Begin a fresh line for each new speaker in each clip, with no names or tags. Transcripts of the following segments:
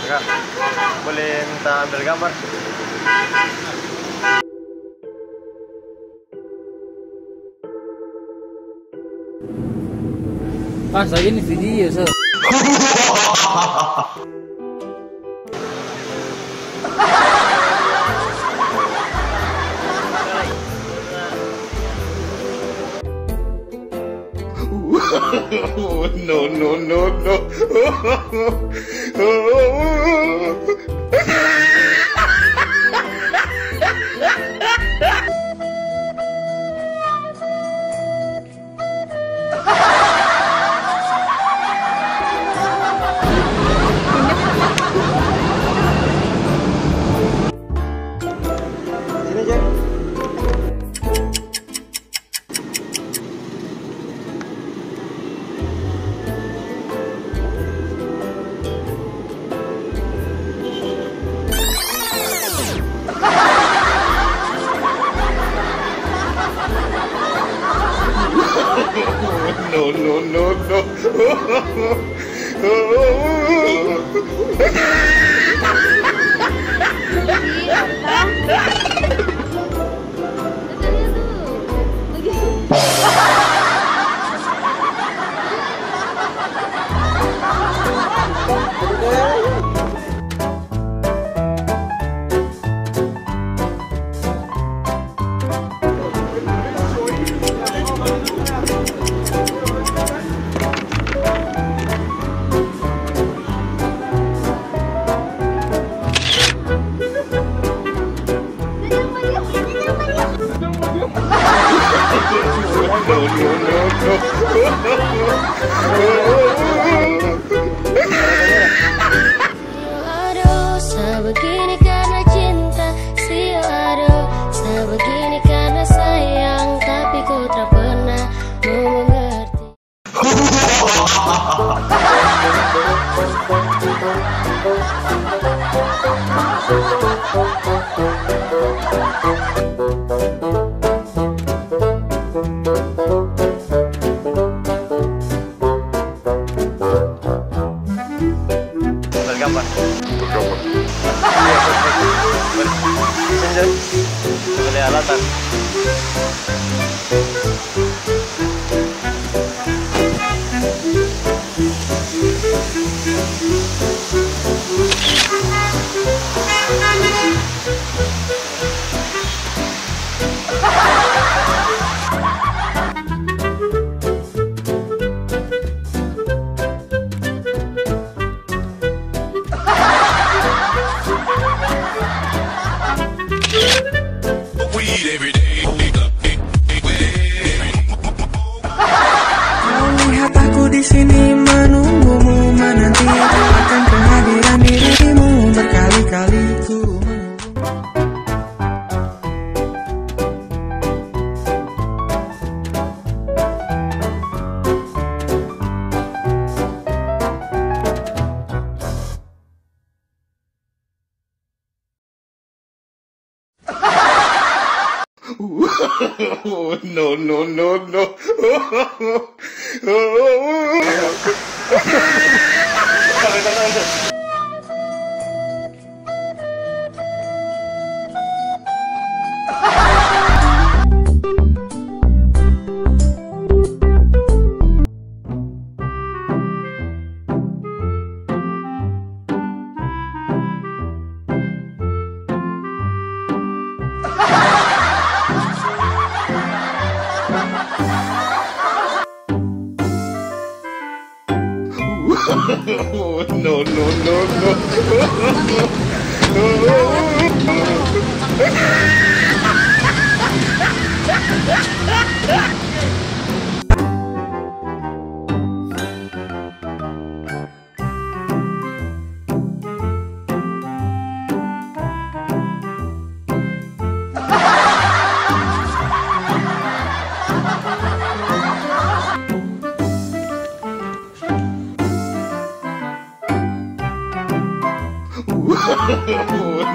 Kak, boleh minta ambil gambar?
Saya ini video, so.
No, no, no, no.
Sini, Jack.
No, no, no, no.
Sebegini karena cinta, sebegini karena sayang, tapi ku tak pernah mau mengerti.
Gambar. Sini, boleh alatan.
Lihat aku di sini menunggumu, menanti akan kehadiran dirimu. Berkali-kali ku
No, no, no, no. No, no, no, no.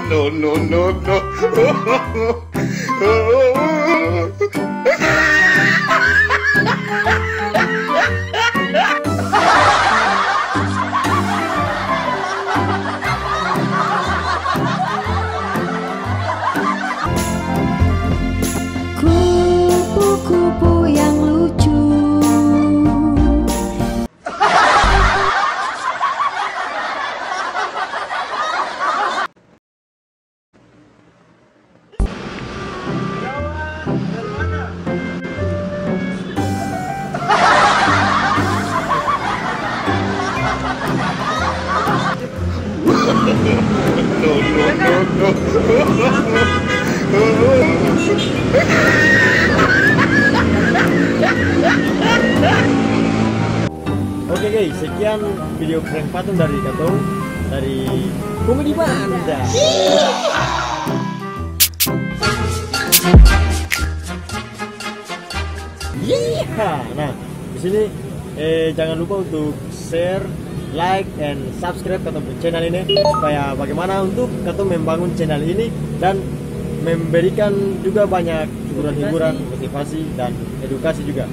No, no, no, no.
Oke guys, sekian video prank patung dari Katong dari Komedy Banda. Yiiihhhaaa. Nah, di sini jangan lupa untuk share, like, and subscribe Katong channel ini supaya bagaimana untuk Katong membangun channel ini dan memberikan juga banyak hiburan-hiburan, motivasi dan edukasi juga.